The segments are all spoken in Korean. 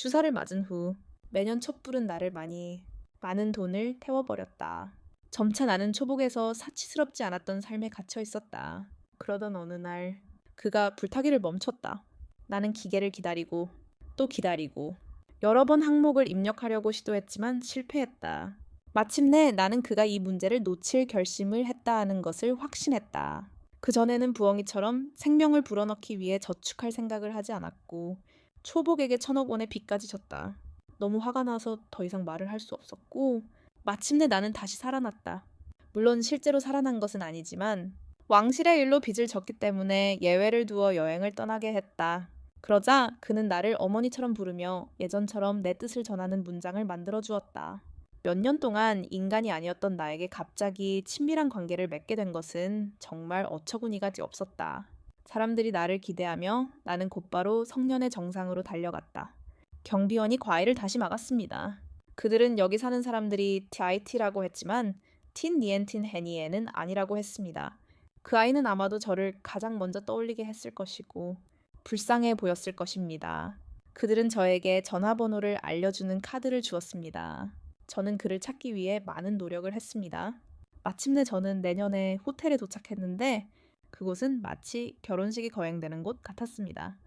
주사를 맞은 후 매년 촛불은 나를 많은 돈을 태워버렸다. 점차 나는 초복에서 사치스럽지 않았던 삶에 갇혀 있었다. 그러던 어느 날 그가 불타기를 멈췄다. 나는 기계를 기다리고 또 기다리고 여러 번 항목을 입력하려고 시도했지만 실패했다. 마침내 나는 그가 이 문제를 놓칠 결심을 했다 하는 것을 확신했다. 그전에는 부엉이처럼 생명을 불어넣기 위해 저축할 생각을 하지 않았고 초복에게 1,000억 원의 빚까지 졌다. 너무 화가 나서 더 이상 말을 할 수 없었고 마침내 나는 다시 살아났다. 물론 실제로 살아난 것은 아니지만 왕실의 일로 빚을 졌기 때문에 예외를 두어 여행을 떠나게 했다. 그러자 그는 나를 어머니처럼 부르며 예전처럼 내 뜻을 전하는 문장을 만들어 주었다. 몇 년 동안 인간이 아니었던 나에게 갑자기 친밀한 관계를 맺게 된 것은 정말 어처구니가 없었다. 사람들이 나를 기대하며 나는 곧바로 성년의 정상으로 달려갔다. 경비원이 과일을 다시 막았습니다. 그들은 여기 사는 사람들이 TIT라고 했지만 틴 니엔틴 해니에는 아니라고 했습니다. 그 아이는 아마도 저를 가장 먼저 떠올리게 했을 것이고 불쌍해 보였을 것입니다. 그들은 저에게 전화번호를 알려주는 카드를 주었습니다. 저는 그를 찾기 위해 많은 노력을 했습니다. 마침내 저는 내년에 호텔에 도착했는데 그곳은 마치 결혼식이 거행되는 곳 같았습니다.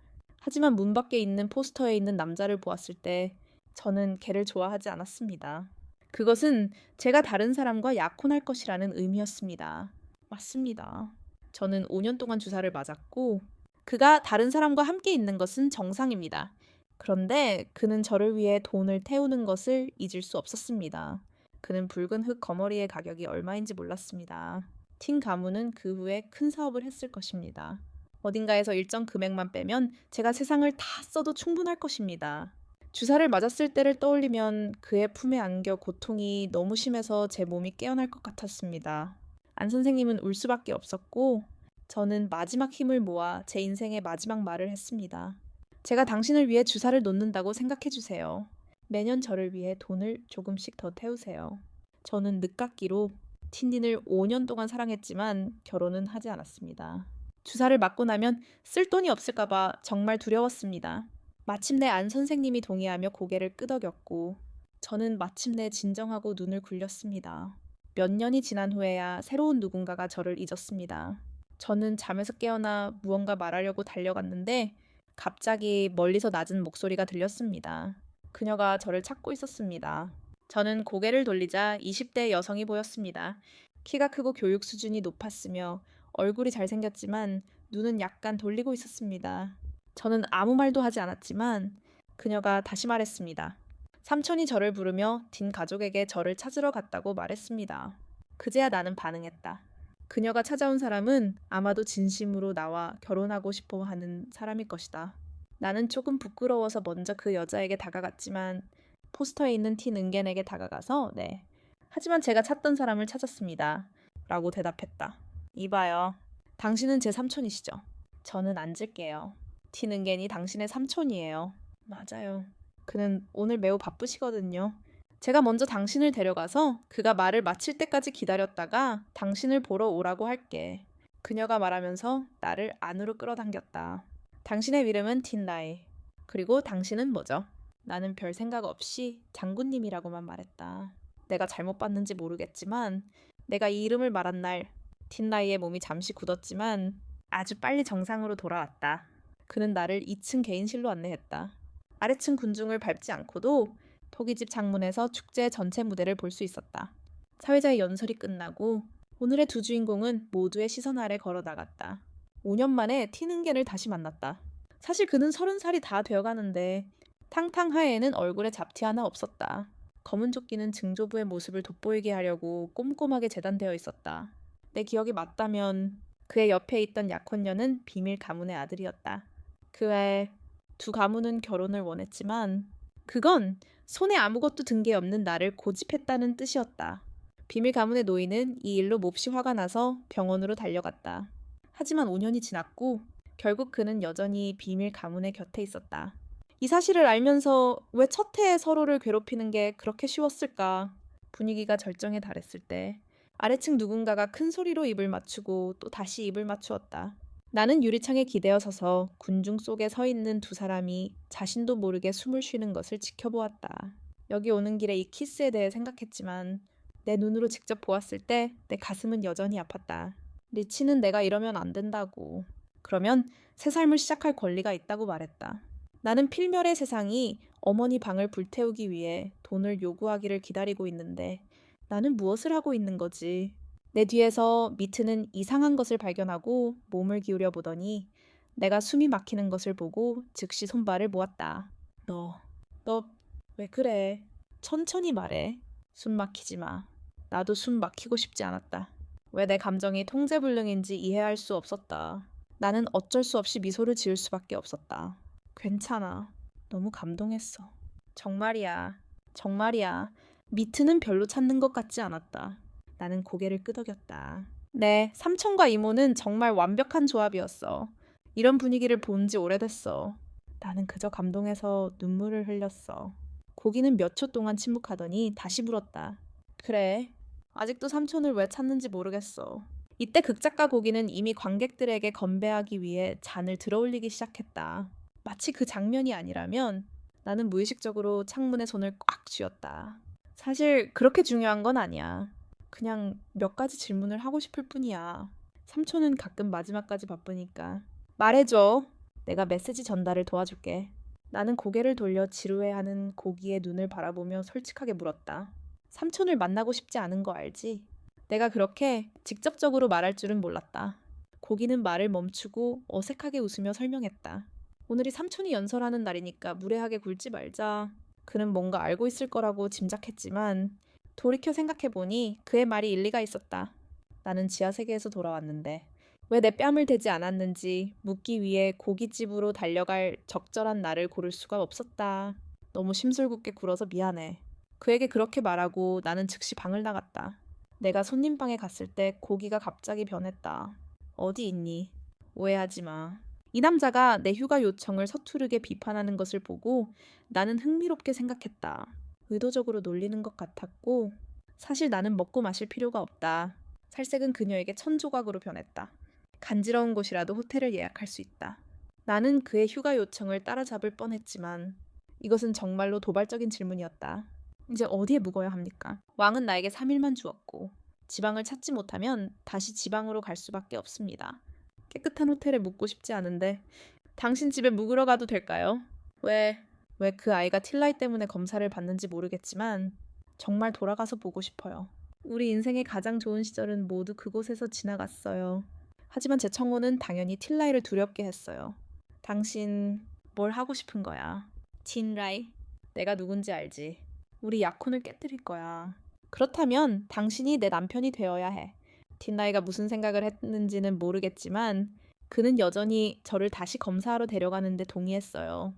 하지만 문 밖에 있는 포스터에 있는 남자를 보았을 때 저는 걔를 좋아하지 않았습니다. 그것은 제가 다른 사람과 약혼할 것이라는 의미였습니다. 맞습니다. 저는 5년 동안 주사를 맞았고 그가 다른 사람과 함께 있는 것은 정상입니다. 그런데 그는 저를 위해 돈을 태우는 것을 잊을 수 없었습니다. 그는 붉은 흙 거머리의 가격이 얼마인지 몰랐습니다. 틴 가문은 그 후에 큰 사업을 했을 것입니다. 어딘가에서 일정 금액만 빼면 제가 세상을 다 써도 충분할 것입니다. 주사를 맞았을 때를 떠올리면 그의 품에 안겨 고통이 너무 심해서 제 몸이 깨어날 것 같았습니다. 안 선생님은 울 수밖에 없었고 저는 마지막 힘을 모아 제 인생의 마지막 말을 했습니다. 제가 당신을 위해 주사를 놓는다고 생각해 주세요. 매년 저를 위해 돈을 조금씩 더 태우세요. 저는 늦깎이로 틴딘을 5년 동안 사랑했지만 결혼은 하지 않았습니다. 주사를 맞고 나면 쓸 돈이 없을까봐 정말 두려웠습니다. 마침내 안 선생님이 동의하며 고개를 끄덕였고 저는 마침내 진정하고 눈을 굴렸습니다. 몇 년이 지난 후에야 새로운 누군가가 저를 잊었습니다. 저는 잠에서 깨어나 무언가 말하려고 달려갔는데 갑자기 멀리서 낮은 목소리가 들렸습니다. 그녀가 저를 찾고 있었습니다. 저는 고개를 돌리자 20대 여성이 보였습니다. 키가 크고 교육 수준이 높았으며 얼굴이 잘생겼지만 눈은 약간 돌리고 있었습니다. 저는 아무 말도 하지 않았지만 그녀가 다시 말했습니다. 삼촌이 저를 부르며 딘 가족에게 저를 찾으러 갔다고 말했습니다. 그제야 나는 반응했다. 그녀가 찾아온 사람은 아마도 진심으로 나와 결혼하고 싶어 하는 사람일 것이다. 나는 조금 부끄러워서 먼저 그 여자에게 다가갔지만 포스터에 있는 틴 은겐에게 다가가서 네. 하지만 제가 찾던 사람을 찾았습니다. 라고 대답했다. 이봐요. 당신은 제 삼촌이시죠? 저는 앉을게요. 틴 은겐이 당신의 삼촌이에요. 맞아요. 그는 오늘 매우 바쁘시거든요. 제가 먼저 당신을 데려가서 그가 말을 마칠 때까지 기다렸다가 당신을 보러 오라고 할게. 그녀가 말하면서 나를 안으로 끌어당겼다. 당신의 이름은 틴라이. 그리고 당신은 뭐죠? 나는 별 생각 없이 장군님이라고만 말했다. 내가 잘못 봤는지 모르겠지만 내가 이 이름을 말한 날 틴라이의 몸이 잠시 굳었지만 아주 빨리 정상으로 돌아왔다. 그는 나를 2층 개인실로 안내했다. 아래층 군중을 밟지 않고도 토기집 창문에서 축제 전체 무대를 볼 수 있었다. 사회자의 연설이 끝나고 오늘의 두 주인공은 모두의 시선 아래 걸어 나갔다. 5년 만에 티능겐을 다시 만났다. 사실 그는 30살이 다 되어가는데 탕탕하에는 얼굴에 잡티 하나 없었다. 검은 조끼는 증조부의 모습을 돋보이게 하려고 꼼꼼하게 재단되어 있었다. 내 기억이 맞다면 그의 옆에 있던 약혼녀는 비밀 가문의 아들이었다. 그 외 두 가문은 결혼을 원했지만 그건 손에 아무것도 든 게 없는 나를 고집했다는 뜻이었다. 비밀 가문의 노인은 이 일로 몹시 화가 나서 병원으로 달려갔다. 하지만 5년이 지났고 결국 그는 여전히 비밀 가문의 곁에 있었다. 이 사실을 알면서 왜 첫 해에 서로를 괴롭히는 게 그렇게 쉬웠을까? 분위기가 절정에 달했을 때 아래층 누군가가 큰 소리로 입을 맞추고 또 다시 입을 맞추었다. 나는 유리창에 기대어 서서 군중 속에 서 있는 두 사람이 자신도 모르게 숨을 쉬는 것을 지켜보았다. 여기 오는 길에 이 키스에 대해 생각했지만 내 눈으로 직접 보았을 때 내 가슴은 여전히 아팠다. 리치는 내가 이러면 안 된다고. 그러면 새 삶을 시작할 권리가 있다고 말했다. 나는 필멸의 세상이 어머니 방을 불태우기 위해 돈을 요구하기를 기다리고 있는데 나는 무엇을 하고 있는 거지? 내 뒤에서 미트는 이상한 것을 발견하고 몸을 기울여 보더니 내가 숨이 막히는 것을 보고 즉시 손발을 모았다. 너 왜 그래? 천천히 말해. 숨 막히지 마. 나도 숨 막히고 싶지 않았다. 왜 내 감정이 통제불능인지 이해할 수 없었다. 나는 어쩔 수 없이 미소를 지을 수밖에 없었다. 괜찮아. 너무 감동했어. 정말이야. 정말이야. 미트는 별로 찾는 것 같지 않았다. 나는 고개를 끄덕였다. 네, 삼촌과 이모는 정말 완벽한 조합이었어. 이런 분위기를 본 지 오래됐어. 나는 그저 감동해서 눈물을 흘렸어. 고기는 몇 초 동안 침묵하더니 다시 물었다. 그래. 아직도 삼촌을 왜 찾는지 모르겠어. 이때 극작가 고기는 이미 관객들에게 건배하기 위해 잔을 들어올리기 시작했다. 마치 그 장면이 아니라면 나는 무의식적으로 창문에 손을 꽉 쥐었다. 사실 그렇게 중요한 건 아니야. 그냥 몇 가지 질문을 하고 싶을 뿐이야. 삼촌은 가끔 마지막까지 바쁘니까. 말해줘. 내가 메시지 전달을 도와줄게. 나는 고개를 돌려 지루해하는 고기의 눈을 바라보며 솔직하게 물었다. 삼촌을 만나고 싶지 않은 거 알지? 내가 그렇게 직접적으로 말할 줄은 몰랐다. 고기는 말을 멈추고 어색하게 웃으며 설명했다. 오늘이 삼촌이 연설하는 날이니까 무례하게 굴지 말자. 그는 뭔가 알고 있을 거라고 짐작했지만 돌이켜 생각해보니 그의 말이 일리가 있었다. 나는 지하세계에서 돌아왔는데 왜 내 뺨을 대지 않았는지 묻기 위해 고깃집으로 달려갈 적절한 날을 고를 수가 없었다. 너무 심술궂게 굴어서 미안해. 그에게 그렇게 말하고 나는 즉시 방을 나갔다. 내가 손님방에 갔을 때 고기가 갑자기 변했다. 어디 있니? 오해하지 마. 이 남자가 내 휴가 요청을 서투르게 비판하는 것을 보고 나는 흥미롭게 생각했다. 의도적으로 놀리는 것 같았고 사실 나는 먹고 마실 필요가 없다. 살색은 그녀에게 천조각으로 변했다. 간지러운 곳이라도 호텔을 예약할 수 있다. 나는 그의 휴가 요청을 따라잡을 뻔했지만 이것은 정말로 도발적인 질문이었다. 이제 어디에 묵어야 합니까? 왕은 나에게 3일만 주었고 지방을 찾지 못하면 다시 지방으로 갈 수밖에 없습니다. 깨끗한 호텔에 묵고 싶지 않은데 당신 집에 묵으러 가도 될까요? 왜 그 아이가 틸라이 때문에 검사를 받는지 모르겠지만 정말 돌아가서 보고 싶어요. 우리 인생의 가장 좋은 시절은 모두 그곳에서 지나갔어요. 하지만 제 청혼은 당연히 틸라이를 두렵게 했어요. 당신 뭘 하고 싶은 거야? 틴라이? 내가 누군지 알지? 우리 약혼을 깨뜨릴 거야. 그렇다면 당신이 내 남편이 되어야 해. 틴라이가 무슨 생각을 했는지는 모르겠지만 그는 여전히 저를 다시 검사하러 데려가는데 동의했어요.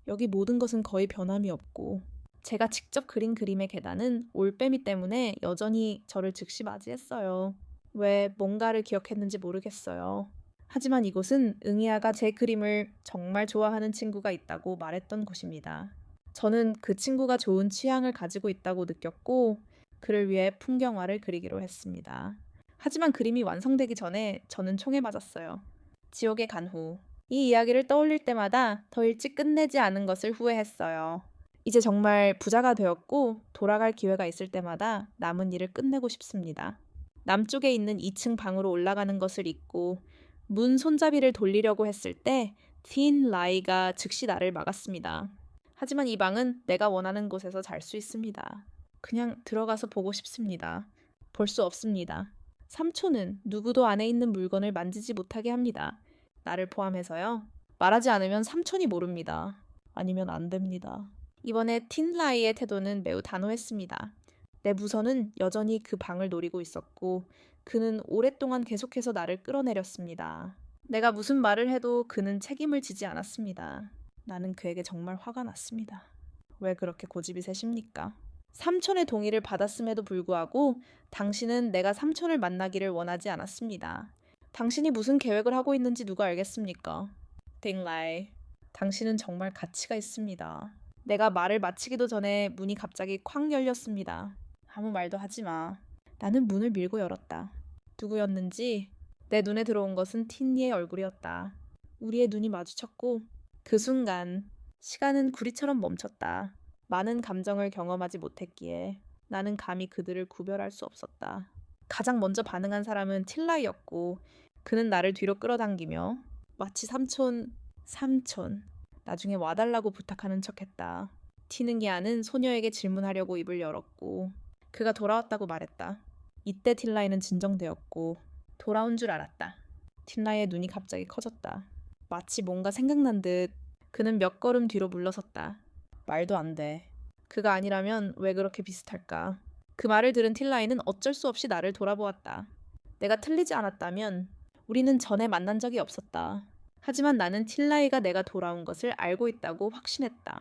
여기 모든 것은 거의 변함이 없고 제가 직접 그린 그림의 계단은 올빼미 때문에 여전히 저를 즉시 맞이했어요. 왜 뭔가를 기억했는지 모르겠어요. 하지만 이곳은 응이아가 제 그림을 정말 좋아하는 친구가 있다고 말했던 곳입니다. 저는 그 친구가 좋은 취향을 가지고 있다고 느꼈고 그를 위해 풍경화를 그리기로 했습니다. 하지만 그림이 완성되기 전에 저는 총에 맞았어요. 지옥에 간 후. 이 이야기를 떠올릴 때마다 더 일찍 끝내지 않은 것을 후회했어요. 이제 정말 부자가 되었고 돌아갈 기회가 있을 때마다 남은 일을 끝내고 싶습니다. 남쪽에 있는 2층 방으로 올라가는 것을 잊고 문 손잡이를 돌리려고 했을 때 틴 라이가 즉시 나를 막았습니다. 하지만 이 방은 내가 원하는 곳에서 잘 수 있습니다. 그냥 들어가서 보고 싶습니다. 볼 수 없습니다. 삼촌은 누구도 안에 있는 물건을 만지지 못하게 합니다. 나를 포함해서요. 말하지 않으면 삼촌이 모릅니다. 아니면 안 됩니다. 이번에 틴라이의 태도는 매우 단호했습니다. 내 무선은 여전히 그 방을 노리고 있었고 그는 오랫동안 계속해서 나를 끌어내렸습니다. 내가 무슨 말을 해도 그는 책임을 지지 않았습니다. 나는 그에게 정말 화가 났습니다. 왜 그렇게 고집이 세십니까? 삼촌의 동의를 받았음에도 불구하고 당신은 내가 삼촌을 만나기를 원하지 않았습니다. 당신이 무슨 계획을 하고 있는지 누가 알겠습니까? 딩라이, 당신은 정말 가치가 있습니다. 내가 말을 마치기도 전에 문이 갑자기 쾅 열렸습니다. 아무 말도 하지 마. 나는 문을 밀고 열었다. 누구였는지 내 눈에 들어온 것은 틴니의 얼굴이었다. 우리의 눈이 마주쳤고 그 순간 시간은 구리처럼 멈췄다. 많은 감정을 경험하지 못했기에 나는 감히 그들을 구별할 수 없었다. 가장 먼저 반응한 사람은 틸라이였고 그는 나를 뒤로 끌어당기며 마치 삼촌, 나중에 와달라고 부탁하는 척했다. 티느기아는 소녀에게 질문하려고 입을 열었고 그가 돌아왔다고 말했다. 이때 틸라이는 진정되었고 돌아온 줄 알았다. 틸라이의 눈이 갑자기 커졌다. 마치 뭔가 생각난 듯 그는 몇 걸음 뒤로 물러섰다. 말도 안 돼. 그가 아니라면 왜 그렇게 비슷할까? 그 말을 들은 틸라이는 어쩔 수 없이 나를 돌아보았다. 내가 틀리지 않았다면 우리는 전에 만난 적이 없었다. 하지만 나는 틸라이가 내가 돌아온 것을 알고 있다고 확신했다.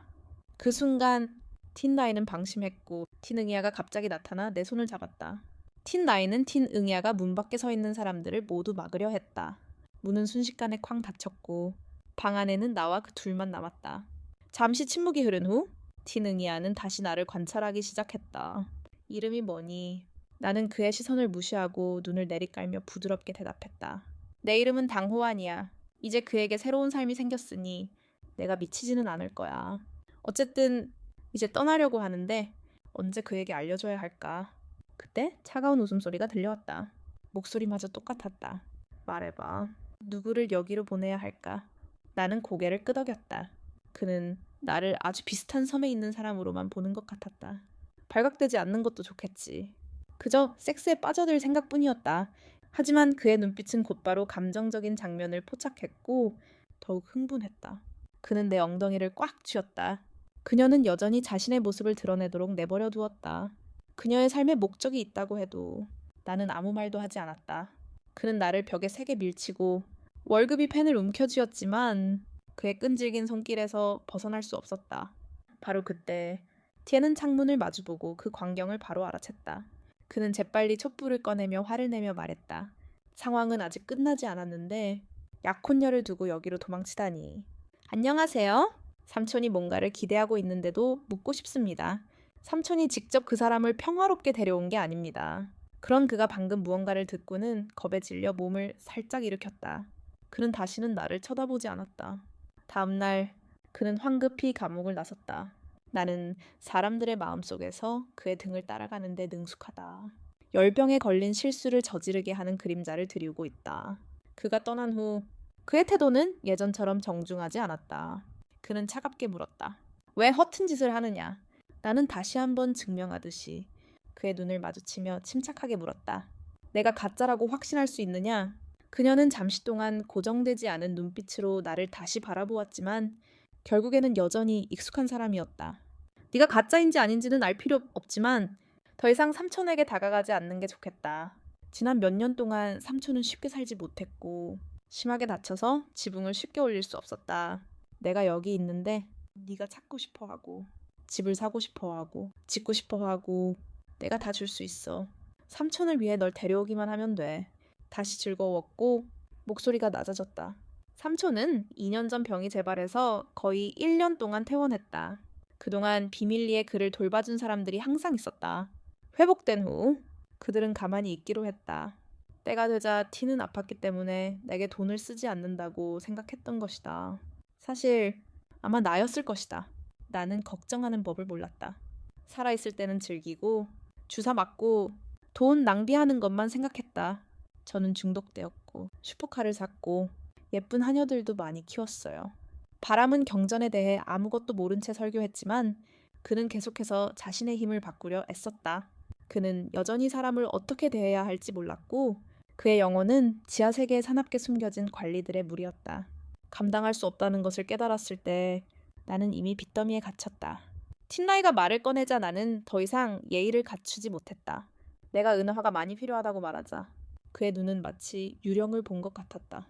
그 순간 틴라이는 방심했고 틴응이아가 갑자기 나타나 내 손을 잡았다. 틴라이는 틴응이아가 문 밖에 서 있는 사람들을 모두 막으려 했다. 문은 순식간에 쾅 닫혔고 방 안에는 나와 그 둘만 남았다. 잠시 침묵이 흐른 후 틴응이아는 다시 나를 관찰하기 시작했다. 이름이 뭐니? 나는 그의 시선을 무시하고 눈을 내리깔며 부드럽게 대답했다. 내 이름은 당호환이야. 이제 그에게 새로운 삶이 생겼으니 내가 미치지는 않을 거야. 어쨌든 이제 떠나려고 하는데 언제 그에게 알려줘야 할까? 그때 차가운 웃음소리가 들려왔다. 목소리마저 똑같았다. 말해봐. 누구를 여기로 보내야 할까? 나는 고개를 끄덕였다. 그는 나를 아주 비슷한 섬에 있는 사람으로만 보는 것 같았다. 발각되지 않는 것도 좋겠지. 그저 섹스에 빠져들 생각뿐이었다. 하지만 그의 눈빛은 곧바로 감정적인 장면을 포착했고 더욱 흥분했다. 그는 내 엉덩이를 꽉 쥐었다. 그녀는 여전히 자신의 모습을 드러내도록 내버려 두었다. 그녀의 삶에 목적이 있다고 해도 나는 아무 말도 하지 않았다. 그는 나를 벽에 세게 밀치고 월급이 펜을 움켜쥐었지만 그의 끈질긴 손길에서 벗어날 수 없었다. 바로 그때 티에는 창문을 마주보고 그 광경을 바로 알아챘다. 그는 재빨리 촛불을 꺼내며 화를 내며 말했다. 상황은 아직 끝나지 않았는데 약혼녀를 두고 여기로 도망치다니. 안녕하세요. 삼촌이 뭔가를 기대하고 있는데도 묻고 싶습니다. 삼촌이 직접 그 사람을 평화롭게 데려온 게 아닙니다. 그런 그가 방금 무언가를 듣고는 겁에 질려 몸을 살짝 일으켰다. 그는 다시는 나를 쳐다보지 않았다. 다음 날 그는 황급히 감옥을 나섰다. 나는 사람들의 마음속에서 그의 등을 따라가는데 능숙하다. 열병에 걸린 실수를 저지르게 하는 그림자를 드리우고 있다. 그가 떠난 후 그의 태도는 예전처럼 정중하지 않았다. 그는 차갑게 물었다. 왜 허튼 짓을 하느냐? 나는 다시 한번 증명하듯이 그의 눈을 마주치며 침착하게 물었다. 내가 가짜라고 확신할 수 있느냐? 그녀는 잠시 동안 고정되지 않은 눈빛으로 나를 다시 바라보았지만 결국에는 여전히 익숙한 사람이었다. 네가 가짜인지 아닌지는 알 필요 없지만 더 이상 삼촌에게 다가가지 않는 게 좋겠다. 지난 몇 년 동안 삼촌은 쉽게 살지 못했고 심하게 다쳐서 지붕을 쉽게 올릴 수 없었다. 내가 여기 있는데 네가 찾고 싶어하고 집을 사고 싶어하고 짓고 싶어하고 내가 다 줄 수 있어. 삼촌을 위해 널 데려오기만 하면 돼. 다시 즐거웠고 목소리가 낮아졌다. 삼촌은 2년 전 병이 재발해서 거의 1년 동안 퇴원했다. 그동안 비밀리에 그를 돌봐준 사람들이 항상 있었다. 회복된 후 그들은 가만히 있기로 했다. 때가 되자 티는 아팠기 때문에 내게 돈을 쓰지 않는다고 생각했던 것이다. 사실 아마 나였을 것이다. 나는 걱정하는 법을 몰랐다. 살아있을 때는 즐기고 주사 맞고 돈 낭비하는 것만 생각했다. 저는 중독되었고 슈퍼카를 샀고 예쁜 하녀들도 많이 키웠어요. 바람은 경전에 대해 아무것도 모른 채 설교했지만 그는 계속해서 자신의 힘을 바꾸려 애썼다. 그는 여전히 사람을 어떻게 대해야 할지 몰랐고 그의 영혼은 지하세계에 사납게 숨겨진 관리들의 무리였다. 감당할 수 없다는 것을 깨달았을 때 나는 이미 빚더미에 갇혔다. 틴라이가 말을 꺼내자 나는 더 이상 예의를 갖추지 못했다. 내가 은화가 많이 필요하다고 말하자 그의 눈은 마치 유령을 본 것 같았다.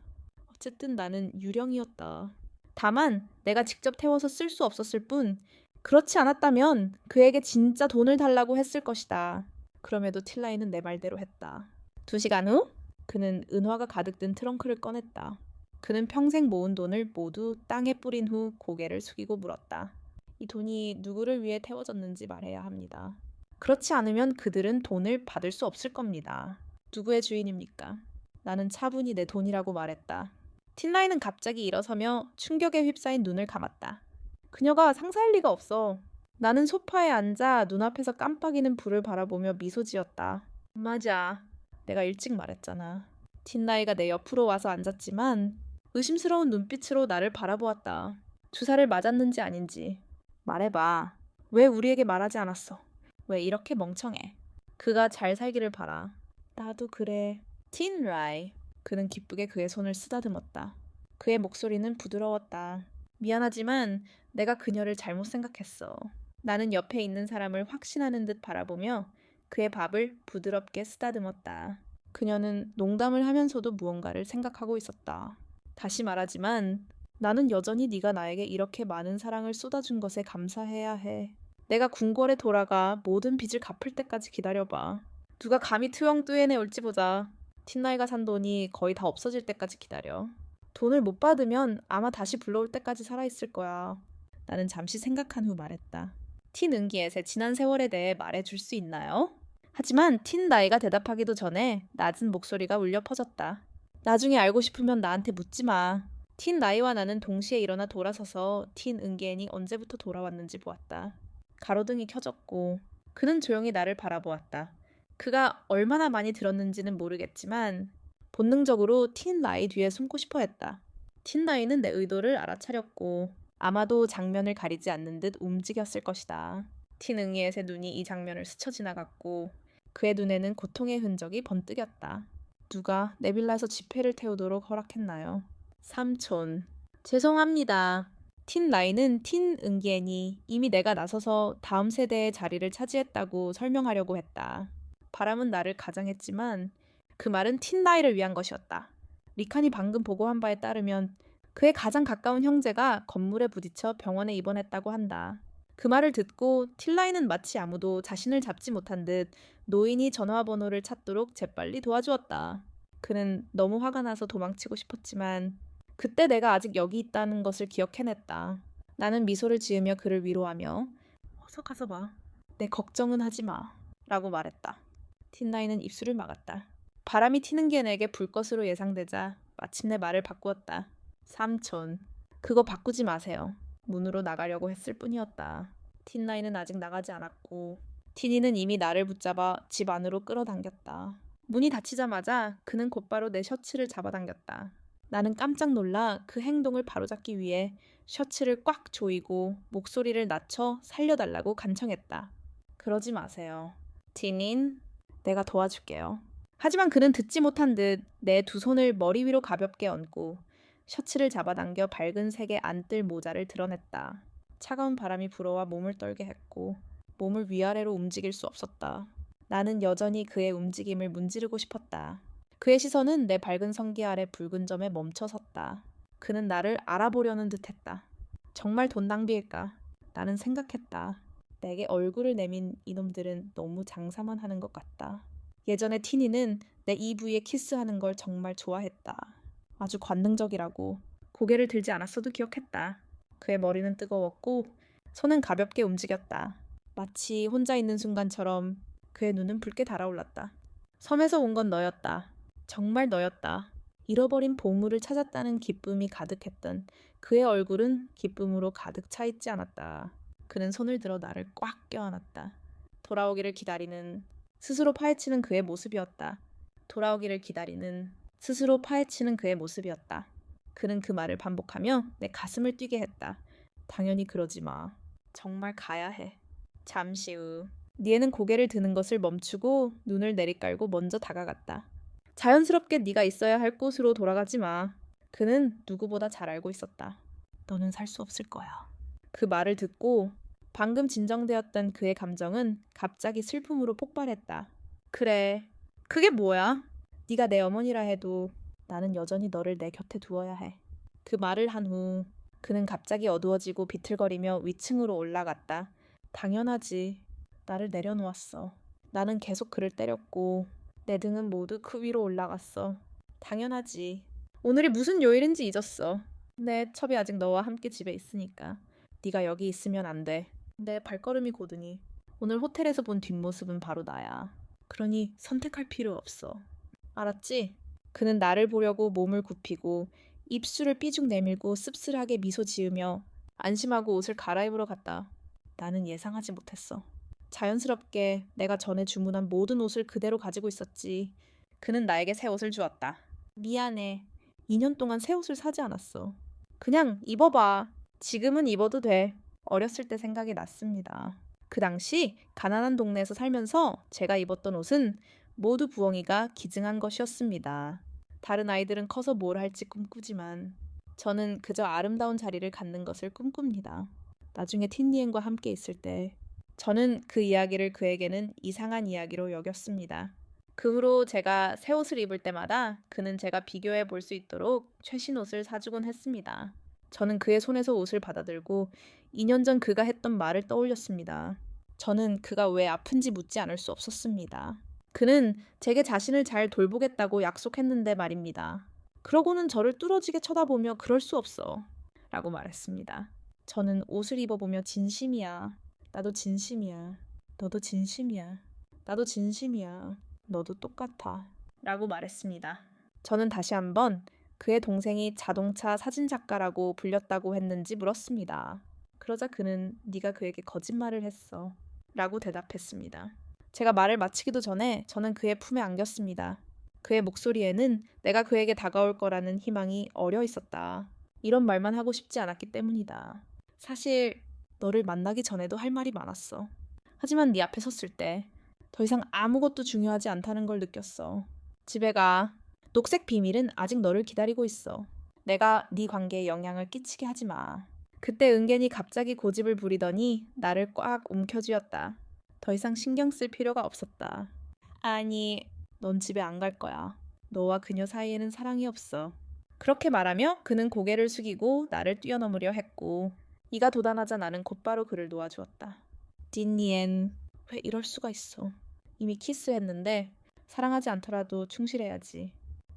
어쨌든 나는 유령이었다. 다만 내가 직접 태워서 쓸 수 없었을 뿐 그렇지 않았다면 그에게 진짜 돈을 달라고 했을 것이다. 그럼에도 틸라이는 내 말대로 했다. 2시간 후 그는 은화가 가득 든 트렁크를 꺼냈다. 그는 평생 모은 돈을 모두 땅에 뿌린 후 고개를 숙이고 물었다. 이 돈이 누구를 위해 태워졌는지 말해야 합니다. 그렇지 않으면 그들은 돈을 받을 수 없을 겁니다. 누구의 주인입니까? 나는 차분히 내 돈이라고 말했다. 틴라이는 갑자기 일어서며 충격에 휩싸인 눈을 감았다. 그녀가 상사일 리가 없어. 나는 소파에 앉아 눈앞에서 깜빡이는 불을 바라보며 미소 지었다. 맞아. 내가 일찍 말했잖아. 틴라이가 내 옆으로 와서 앉았지만 의심스러운 눈빛으로 나를 바라보았다. 주사를 맞았는지 아닌지. 말해봐. 왜 우리에게 말하지 않았어? 왜 이렇게 멍청해? 그가 잘 살기를 바라. 나도 그래. 틴라이. 그는 기쁘게 그의 손을 쓰다듬었다. 그의 목소리는 부드러웠다. 미안하지만 내가 그녀를 잘못 생각했어. 나는 옆에 있는 사람을 확신하는 듯 바라보며 그의 밥을 부드럽게 쓰다듬었다. 그녀는 농담을 하면서도 무언가를 생각하고 있었다. 다시 말하지만 나는 여전히 네가 나에게 이렇게 많은 사랑을 쏟아준 것에 감사해야 해. 내가 궁궐에 돌아가 모든 빚을 갚을 때까지 기다려봐. 누가 감히 트영뚜엔에 올지 보자. 틴나이가 산 돈이 거의 다 없어질 때까지 기다려. 돈을 못 받으면 아마 다시 불러올 때까지 살아있을 거야. 나는 잠시 생각한 후 말했다. 틴 은기엣의 지난 세월에 대해 말해줄 수 있나요? 하지만 틴 나이가 대답하기도 전에 낮은 목소리가 울려 퍼졌다. 나중에 알고 싶으면 나한테 묻지 마. 틴 나이와 나는 동시에 일어나 돌아서서 틴 은기엔이 언제부터 돌아왔는지 보았다. 가로등이 켜졌고 그는 조용히 나를 바라보았다. 그가 얼마나 많이 들었는지는 모르겠지만 본능적으로 틴 나이 뒤에 숨고 싶어 했다. 틴 나이는 내 의도를 알아차렸고 아마도 장면을 가리지 않는 듯 움직였을 것이다. 틴 응이엣의 눈이 이 장면을 스쳐 지나갔고 그의 눈에는 고통의 흔적이 번뜩였다. 누가 내 빌라에서 지폐를 태우도록 허락했나요? 삼촌. 죄송합니다. 틴 나이는 틴 응기엔이 이미 내가 나서서 다음 세대의 자리를 차지했다고 설명하려고 했다. 바람은 나를 가장했지만 그 말은 틴 나이를 위한 것이었다. 리칸이 방금 보고한 바에 따르면 그의 가장 가까운 형제가 건물에 부딪혀 병원에 입원했다고 한다. 그 말을 듣고 틴라이는 마치 아무도 자신을 잡지 못한 듯 노인이 전화번호를 찾도록 재빨리 도와주었다. 그는 너무 화가 나서 도망치고 싶었지만 그때 내가 아직 여기 있다는 것을 기억해냈다. 나는 미소를 지으며 그를 위로하며 어서 가서 봐. 내 걱정은 하지 마. 라고 말했다. 틴라이는 입술을 막았다. 바람이 튀는 게 내게 불것으로 예상되자 마침내 말을 바꾸었다. 삼촌. 그거 바꾸지 마세요. 문으로 나가려고 했을 뿐이었다. 틴라이는 아직 나가지 않았고 티니는 이미 나를 붙잡아 집 안으로 끌어당겼다. 문이 닫히자마자 그는 곧바로 내 셔츠를 잡아당겼다. 나는 깜짝 놀라 그 행동을 바로잡기 위해 셔츠를 꽉 조이고 목소리를 낮춰 살려달라고 간청했다. 그러지 마세요. 티닌, 내가 도와줄게요. 하지만 그는 듣지 못한 듯 내 두 손을 머리 위로 가볍게 얹고 셔츠를 잡아당겨 밝은 색의 안뜰 모자를 드러냈다. 차가운 바람이 불어와 몸을 떨게 했고 몸을 위아래로 움직일 수 없었다. 나는 여전히 그의 움직임을 문지르고 싶었다. 그의 시선은 내 밝은 성기 아래 붉은 점에 멈춰 섰다. 그는 나를 알아보려는 듯했다. 정말 돈 낭비일까? 나는 생각했다. 내게 얼굴을 내민 이놈들은 너무 장사만 하는 것 같다. 예전에 티니는 내 이 부위에 키스하는 걸 정말 좋아했다. 아주 관능적이라고. 고개를 들지 않았어도 기억했다. 그의 머리는 뜨거웠고 손은 가볍게 움직였다. 마치 혼자 있는 순간처럼 그의 눈은 붉게 달아올랐다. 섬에서 온 건 너였다. 정말 너였다. 잃어버린 보물을 찾았다는 기쁨이 가득했던 그의 얼굴은 기쁨으로 가득 차 있지 않았다. 그는 손을 들어 나를 꽉 껴안았다. 돌아오기를 기다리는, 스스로 파헤치는 그의 모습이었다. 돌아오기를 기다리는, 스스로 파헤치는 그의 모습이었다. 그는 그 말을 반복하며 내 가슴을 뛰게 했다. 당연히 그러지 마. 정말 가야 해. 잠시 후 니에는 고개를 드는 것을 멈추고 눈을 내리깔고 먼저 다가갔다. 자연스럽게 네가 있어야 할 곳으로 돌아가지 마. 그는 누구보다 잘 알고 있었다. 너는 살 수 없을 거야. 그 말을 듣고 방금 진정되었던 그의 감정은 갑자기 슬픔으로 폭발했다. 그래, 그게 뭐야? 네가 내 어머니라 해도 나는 여전히 너를 내 곁에 두어야 해. 그 말을 한 후 그는 갑자기 어두워지고 비틀거리며 위층으로 올라갔다. 당연하지. 나를 내려놓았어. 나는 계속 그를 때렸고 내 등은 모두 그 위로 올라갔어. 당연하지. 오늘이 무슨 요일인지 잊었어. 내 첩이 아직 너와 함께 집에 있으니까. 네가 여기 있으면 안 돼. 내 발걸음이 고드니 오늘 호텔에서 본 뒷모습은 바로 나야. 그러니 선택할 필요 없어. 알았지? 그는 나를 보려고 몸을 굽히고 입술을 삐죽 내밀고 씁쓸하게 미소 지으며 안심하고 옷을 갈아입으러 갔다. 나는 예상하지 못했어. 자연스럽게 내가 전에 주문한 모든 옷을 그대로 가지고 있었지. 그는 나에게 새 옷을 주었다. 미안해. 2년 동안 새 옷을 사지 않았어. 그냥 입어봐. 지금은 입어도 돼. 어렸을 때 생각이 났습니다. 그 당시 가난한 동네에서 살면서 제가 입었던 옷은 모두 부엉이가 기증한 것이었습니다. 다른 아이들은 커서 뭘 할지 꿈꾸지만 저는 그저 아름다운 자리를 갖는 것을 꿈꿉니다. 나중에 틴니엔과 함께 있을 때 저는 그 이야기를 그에게는 이상한 이야기로 여겼습니다. 그 후로 제가 새 옷을 입을 때마다 그는 제가 비교해 볼 수 있도록 최신 옷을 사주곤 했습니다. 저는 그의 손에서 옷을 받아들고 2년 전 그가 했던 말을 떠올렸습니다. 저는 그가 왜 아픈지 묻지 않을 수 없었습니다. 그는 제게 자신을 잘 돌보겠다고 약속했는데 말입니다. 그러고는 저를 뚫어지게 쳐다보며 그럴 수 없어 라고 말했습니다. 저는 옷을 입어보며 진심이야. 나도 진심이야. 너도 진심이야. 나도 진심이야. 너도 똑같아. 라고 말했습니다. 저는 다시 한번 그의 동생이 자동차 사진작가라고 불렸다고 했는지 물었습니다. 그러자 그는 네가 그에게 거짓말을 했어. 라고 대답했습니다. 제가 말을 마치기도 전에 저는 그의 품에 안겼습니다. 그의 목소리에는 내가 그에게 다가올 거라는 희망이 어려 있었다. 이런 말만 하고 싶지 않았기 때문이다. 사실 너를 만나기 전에도 할 말이 많았어. 하지만 네 앞에 섰을 때 더 이상 아무것도 중요하지 않다는 걸 느꼈어. 집에 가. 녹색 비밀은 아직 너를 기다리고 있어. 내가 네 관계에 영향을 끼치게 하지 마. 그때 은겐이 갑자기 고집을 부리더니 나를 꽉 움켜쥐었다. 더 이상 신경 쓸 필요가 없었다. 아니, 넌 집에 안 갈 거야. 너와 그녀 사이에는 사랑이 없어. 그렇게 말하며 그는 고개를 숙이고 나를 뛰어넘으려 했고 이가 돋아나자 나는 곧바로 그를 놓아주었다. 딘니엔, 왜 이럴 수가 있어. 이미 키스했는데 사랑하지 않더라도 충실해야지.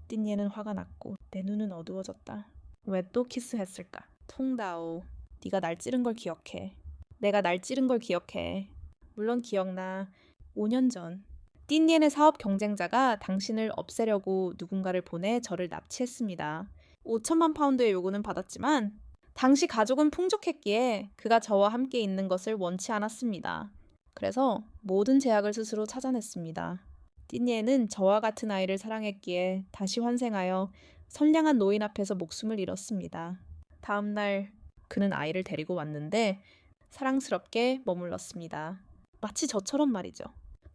딘니엔은 화가 났고 내 눈은 어두워졌다. 왜 또 키스했을까? 통다오, 네가 날 찌른 걸 기억해. 내가 날 찌른 걸 기억해. 물론 기억나. 5년 전. 딘니엔의 사업 경쟁자가 당신을 없애려고 누군가를 보내 저를 납치했습니다. 5천만 파운드의 요구는 받았지만 당시 가족은 풍족했기에 그가 저와 함께 있는 것을 원치 않았습니다. 그래서 모든 제약을 스스로 찾아냈습니다. 띠니에는 저와 같은 아이를 사랑했기에 다시 환생하여 선량한 노인 앞에서 목숨을 잃었습니다. 다음 날 그는 아이를 데리고 왔는데 사랑스럽게 머물렀습니다. 마치 저처럼 말이죠.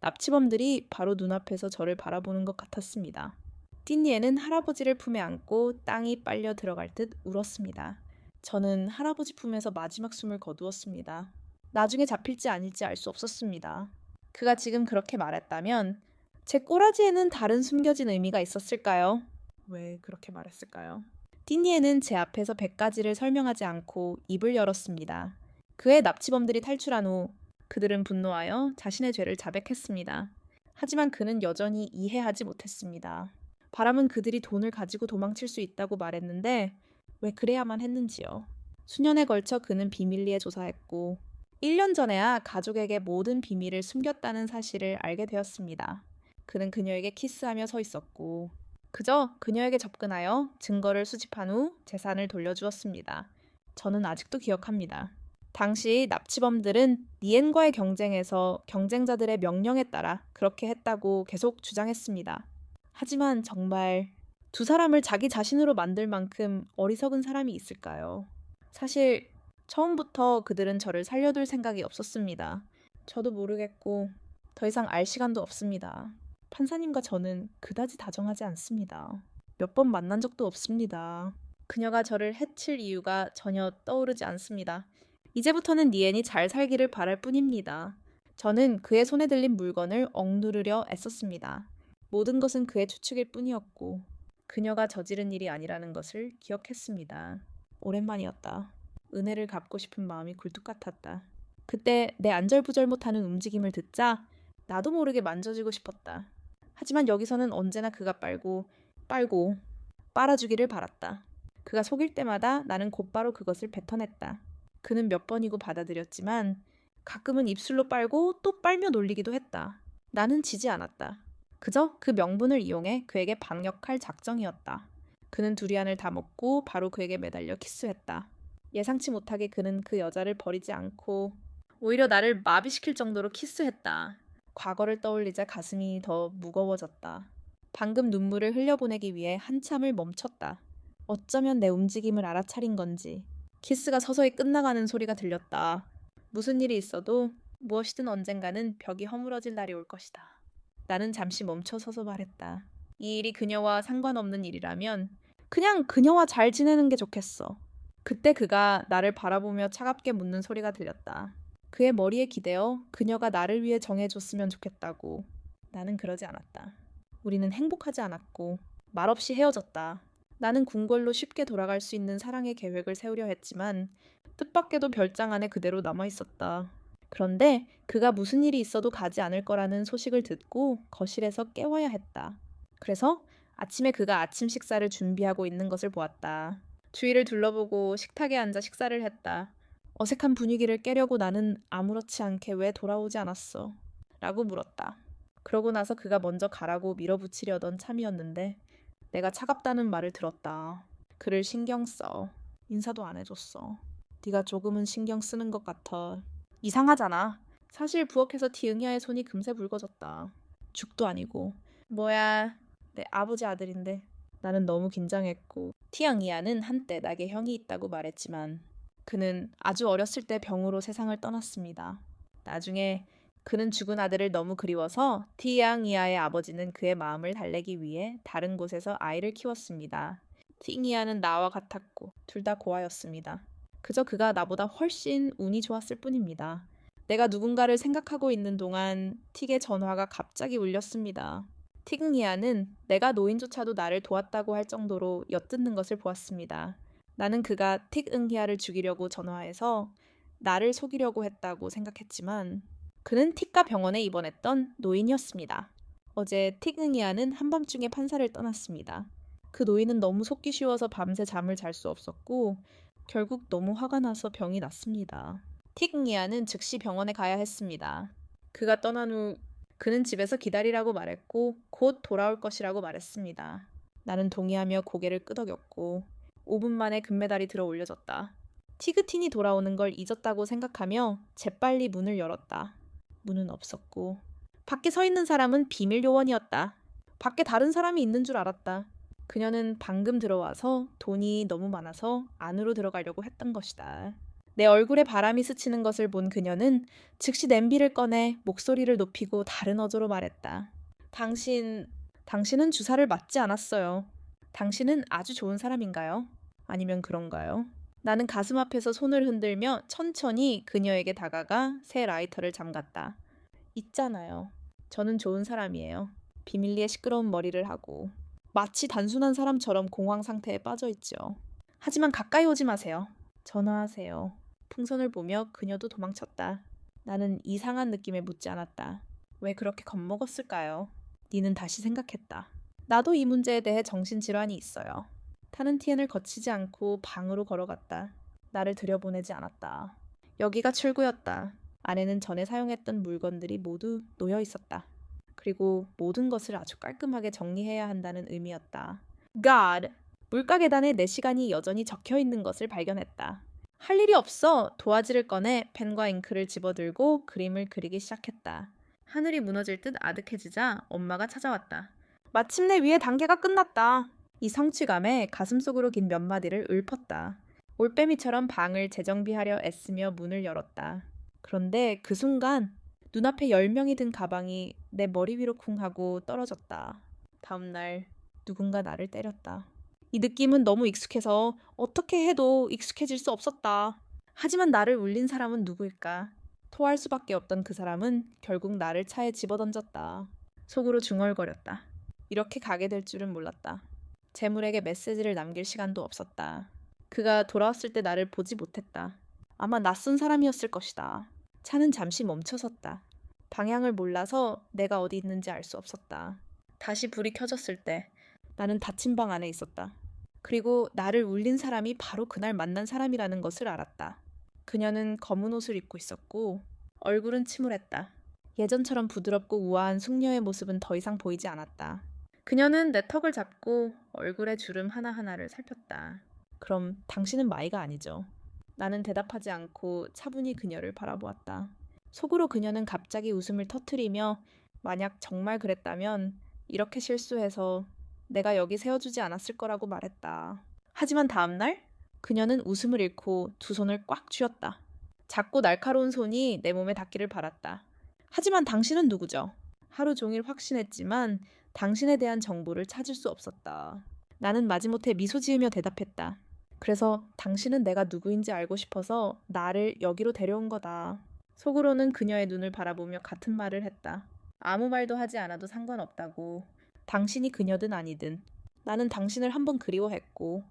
납치범들이 바로 눈앞에서 저를 바라보는 것 같았습니다. 띠니에는 할아버지를 품에 안고 땅이 빨려 들어갈 듯 울었습니다. 저는 할아버지 품에서 마지막 숨을 거두었습니다. 나중에 잡힐지 아닐지 알 수 없었습니다. 그가 지금 그렇게 말했다면 제 꼬라지에는 다른 숨겨진 의미가 있었을까요? 왜 그렇게 말했을까요? 띠니에는 제 앞에서 100가지를 설명하지 않고 입을 열었습니다. 그의 납치범들이 탈출한 후 그들은 분노하여 자신의 죄를 자백했습니다. 하지만 그는 여전히 이해하지 못했습니다. 바람은 그들이 돈을 가지고 도망칠 수 있다고 말했는데 왜 그래야만 했는지요. 수년에 걸쳐 그는 비밀리에 조사했고 1년 전에야 가족에게 모든 비밀을 숨겼다는 사실을 알게 되었습니다. 그는 그녀에게 키스하며 서 있었고 그저 그녀에게 접근하여 증거를 수집한 후 재산을 돌려주었습니다. 저는 아직도 기억합니다. 당시 납치범들은 니엔과의 경쟁에서 경쟁자들의 명령에 따라 그렇게 했다고 계속 주장했습니다. 하지만 정말 두 사람을 자기 자신으로 만들 만큼 어리석은 사람이 있을까요? 사실 처음부터 그들은 저를 살려둘 생각이 없었습니다. 저도 모르겠고 더 이상 알 시간도 없습니다. 판사님과 저는 그다지 다정하지 않습니다. 몇 번 만난 적도 없습니다. 그녀가 저를 해칠 이유가 전혀 떠오르지 않습니다. 이제부터는 니엔이 잘 살기를 바랄 뿐입니다. 저는 그의 손에 들린 물건을 억누르려 애썼습니다. 모든 것은 그의 추측일 뿐이었고 그녀가 저지른 일이 아니라는 것을 기억했습니다. 오랜만이었다. 은혜를 갚고 싶은 마음이 굴뚝 같았다. 그때 내 안절부절 못하는 움직임을 듣자 나도 모르게 만져지고 싶었다. 하지만 여기서는 언제나 그가 빨고 빨아주기를 바랐다. 그가 속일 때마다 나는 곧바로 그것을 뱉어냈다. 그는 몇 번이고 받아들였지만 가끔은 입술로 빨고 또 빨며 놀리기도 했다. 나는 지지 않았다. 그저 그 명분을 이용해 그에게 방역할 작정이었다. 그는 두리안을 다 먹고 바로 그에게 매달려 키스했다. 예상치 못하게 그는 그 여자를 버리지 않고 오히려 나를 마비시킬 정도로 키스했다. 과거를 떠올리자 가슴이 더 무거워졌다. 방금 눈물을 흘려보내기 위해 한참을 멈췄다. 어쩌면 내 움직임을 알아차린 건지 키스가 서서히 끝나가는 소리가 들렸다. 무슨 일이 있어도 무엇이든 언젠가는 벽이 허물어질 날이 올 것이다. 나는 잠시 멈춰서서 말했다. 이 일이 그녀와 상관없는 일이라면 그냥 그녀와 잘 지내는 게 좋겠어. 그때 그가 나를 바라보며 차갑게 묻는 소리가 들렸다. 그의 머리에 기대어 그녀가 나를 위해 정해줬으면 좋겠다고. 나는 그러지 않았다. 우리는 행복하지 않았고 말없이 헤어졌다. 나는 궁궐로 쉽게 돌아갈 수 있는 사랑의 계획을 세우려 했지만 뜻밖에도 별장 안에 그대로 남아있었다. 그런데 그가 무슨 일이 있어도 가지 않을 거라는 소식을 듣고 거실에서 깨워야 했다. 그래서 아침에 그가 아침 식사를 준비하고 있는 것을 보았다. 주위를 둘러보고 식탁에 앉아 식사를 했다. 어색한 분위기를 깨려고 나는 아무렇지 않게 왜 돌아오지 않았어? 라고 물었다. 그러고 나서 그가 먼저 가라고 밀어붙이려던 참이었는데 내가 차갑다는 말을 들었다. 그를 신경 써. 인사도 안 해줬어. 네가 조금은 신경 쓰는 것 같아. 이상하잖아. 사실 부엌에서 티응야의 손이 금세 붉어졌다. 죽도 아니고. 뭐야, 내 아버지 아들인데. 나는 너무 긴장했고 티앙이아는 한때 나에게 형이 있다고 말했지만 그는 아주 어렸을 때 병으로 세상을 떠났습니다. 나중에 그는 죽은 아들을 너무 그리워서 티앙이아의 아버지는 그의 마음을 달래기 위해 다른 곳에서 아이를 키웠습니다. 티앙이아는 나와 같았고 둘 다 고아였습니다. 그저 그가 나보다 훨씬 운이 좋았을 뿐입니다. 내가 누군가를 생각하고 있는 동안 틱의 전화가 갑자기 울렸습니다. 틱응이아는 내가 노인조차도 나를 도왔다고 할 정도로 엿듣는 것을 보았습니다. 나는 그가 틱응히아를 죽이려고 전화해서 나를 속이려고 했다고 생각했지만 그는 틱과 병원에 입원했던 노인이었습니다. 어제 틱응이아는 한밤중에 판사를 떠났습니다. 그 노인은 너무 속기 쉬워서 밤새 잠을 잘 수 없었고 결국 너무 화가 나서 병이 났습니다. 틱응이아는 즉시 병원에 가야 했습니다. 그가 떠난 후 그는 집에서 기다리라고 말했고 곧 돌아올 것이라고 말했습니다. 나는 동의하며 고개를 끄덕였고 5분 만에 금메달이 들어 올려졌다. 티그틴이 돌아오는 걸 잊었다고 생각하며 재빨리 문을 열었다. 문은 없었고 밖에 서 있는 사람은 비밀 요원이었다. 밖에 다른 사람이 있는 줄 알았다. 그녀는 방금 들어와서 돈이 너무 많아서 안으로 들어가려고 했던 것이다. 내 얼굴에 바람이 스치는 것을 본 그녀는 즉시 냄비를 꺼내 목소리를 높이고 다른 어조로 말했다. 당신은 주사를 맞지 않았어요. 당신은 아주 좋은 사람인가요? 아니면 그런가요? 나는 가슴 앞에서 손을 흔들며 천천히 그녀에게 다가가 새 라이터를 잠갔다. 있잖아요. 저는 좋은 사람이에요. 비밀리에 시끄러운 머리를 하고 마치 단순한 사람처럼 공황 상태에 빠져 있죠. 하지만 가까이 오지 마세요. 전화하세요. 풍선을 보며 그녀도 도망쳤다. 나는 이상한 느낌에 묻지 않았다. 왜 그렇게 겁먹었을까요? 니는 다시 생각했다. 나도 이 문제에 대해 정신질환이 있어요. 타는 티엔을 거치지 않고 방으로 걸어갔다. 나를 들여보내지 않았다. 여기가 출구였다. 안에는 전에 사용했던 물건들이 모두 놓여 있었다. 그리고 모든 것을 아주 깔끔하게 정리해야 한다는 의미였다. God! 물가 계단에 내 시간이 여전히 적혀 있는 것을 발견했다. 할 일이 없어 도화지를 꺼내 펜과 잉크를 집어들고 그림을 그리기 시작했다. 하늘이 무너질 듯 아득해지자 엄마가 찾아왔다. 마침내 위의 단계가 끝났다. 이 성취감에 가슴속으로 긴 몇 마디를 읊었다. 올빼미처럼 방을 재정비하려 애쓰며 문을 열었다. 그런데 그 순간 눈앞에 10명이 든 가방이 내 머리 위로 쿵 하고 떨어졌다. 다음 날 누군가 나를 때렸다. 이 느낌은 너무 익숙해서 어떻게 해도 익숙해질 수 없었다. 하지만 나를 울린 사람은 누구일까? 토할 수밖에 없던 그 사람은 결국 나를 차에 집어던졌다. 속으로 중얼거렸다. 이렇게 가게 될 줄은 몰랐다. 재물에게 메시지를 남길 시간도 없었다. 그가 돌아왔을 때 나를 보지 못했다. 아마 낯선 사람이었을 것이다. 차는 잠시 멈춰섰다. 방향을 몰라서 내가 어디 있는지 알 수 없었다. 다시 불이 켜졌을 때 나는 닫힌 방 안에 있었다. 그리고 나를 울린 사람이 바로 그날 만난 사람이라는 것을 알았다. 그녀는 검은 옷을 입고 있었고 얼굴은 침울했다. 예전처럼 부드럽고 우아한 숙녀의 모습은 더 이상 보이지 않았다. 그녀는 내 턱을 잡고 얼굴의 주름 하나하나를 살폈다. 그럼 당신은 마이가 아니죠? 나는 대답하지 않고 차분히 그녀를 바라보았다. 속으로 그녀는 갑자기 웃음을 터뜨리며 만약 정말 그랬다면 이렇게 실수해서 내가 여기 세워주지 않았을 거라고 말했다. 하지만 다음날 그녀는 웃음을 잃고 두 손을 꽉 쥐었다. 작고 날카로운 손이 내 몸에 닿기를 바랐다. 하지만 당신은 누구죠? 하루 종일 확신했지만 당신에 대한 정보를 찾을 수 없었다. 나는 마지못해 미소 지으며 대답했다. 그래서 당신은 내가 누구인지 알고 싶어서 나를 여기로 데려온 거다. 속으로는 그녀의 눈을 바라보며 같은 말을 했다. 아무 말도 하지 않아도 상관없다고. 당신이 그녀든 아니든 나는 당신을 한번 그리워했고